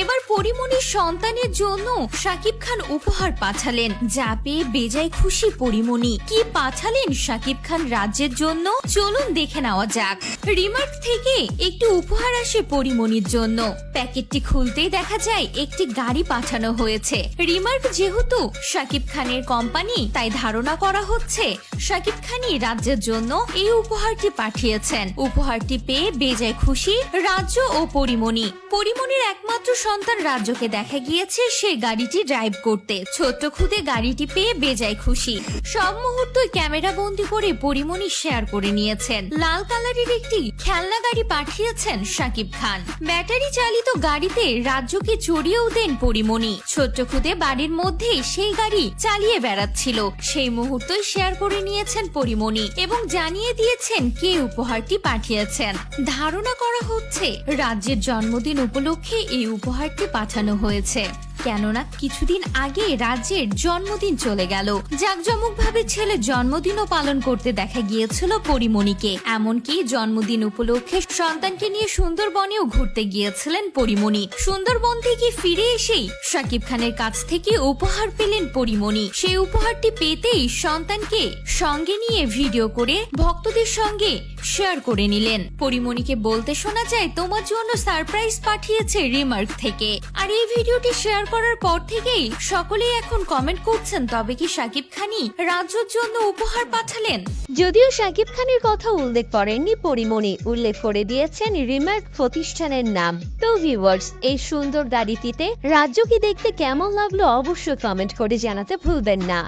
এবার পরিমণির সন্তানের জন্য শাকিব খান উপহার পাঠালেন, যা পেয়ে বেজায় খুশি পরিমণি। কি পাঠালেন শাকিব খান রাজ্যের জন্য, চলুন দেখে নেওয়া যাক। রিমার্ক থেকে একটি উপহার আসে পরিমণির জন্য। প্যাকেটটি খুলতেই দেখা যায় একটি গাড়ি পাঠানো হয়েছে। রিমার্ক যেহেতু শাকিব খানের কোম্পানি, তাই ধারণা করা হচ্ছে শাকিব খানই রাজ্যের জন্য এই উপহারটি পাঠিয়েছেন। উপহারটি পেয়ে বেজায় খুশি রাজ্য ও পরিমণি। পরিমণির একমাত্র সন্তান রাজ্যকে দেখা গিয়েছে সে গাড়িটি ড্রাইভ করতে। ছোট্ট খুদে গাড়িটি পেয়ে বেজায় খুশি। সব মুহূর্ত ক্যামেরা বন্দি করে পরিমণি শেয়ার করে নিয়েছেন। লাল কালারের একটি খেলনা গাড়ি পাঠিয়েছেন শাকিব খান। ব্যাটারি চালিত গাড়িতে রাজ্যকে চড়িয়েও দেন পরিমণি। ছোট্ট খুদে বাড়ির মধ্যে সেই গাড়ি চালিয়ে বেড়াচ্ছিল। সেই মুহূর্তই শেয়ার করে নিয়েছেন পরিমণি এবং জানিয়ে দিয়েছেন কে উপহারটি পাঠিয়েছেন। ধারণা করা হচ্ছে রাজ্যের জন্মদিন উপলক্ষে এই উপহারটি পাঠানো হয়েছে, কেননা কিছুদিন আগে রাজ্যের জন্মদিন চলে গেল। জাঁকজমকভাবে ছেলের জন্মদিনও পালন করতে দেখা গিয়েছিল পরিমণিকে। এমনকি জন্মদিন উপলক্ষে সন্তানকে নিয়ে সুন্দরবনেও ঘুরতে গিয়েছিলেন পরিমণি। সুন্দরবন থেকে ফিরে এসেই শাকিব খানের কাছ থেকে উপহার পেলেন পরিমণি। সেই উপহারটি পেতেই সন্তানকে সঙ্গে নিয়ে ভিডিও করে ভক্তদের সঙ্গে শেয়ার করে নিলেন। পরিমণিকে বলতে শোনা যায়, তোমার জন্য সারপ্রাইজ পাঠিয়েছে রিমার্ক থেকে। আর এই ভিডিওটি শেয়ার করার পর থেকেই সকলেই এখন কমেন্ট করছেন, তবে কি শাকিব খানই রাজ্যের জন্য উপহার পাঠালেন? যদিও শাকিব খানের কথা উল্লেখ করেননি পরিমণি, উল্লেখ করে দিয়েছেন রিমার্ক প্রতিষ্ঠানের নাম। তো ভিউয়ার্স, এই সুন্দর গাড়িটিতে রাজ্যকে দেখতে কেমন লাগলো অবশ্যই কমেন্ট করে জানাতে ভুলবেন না।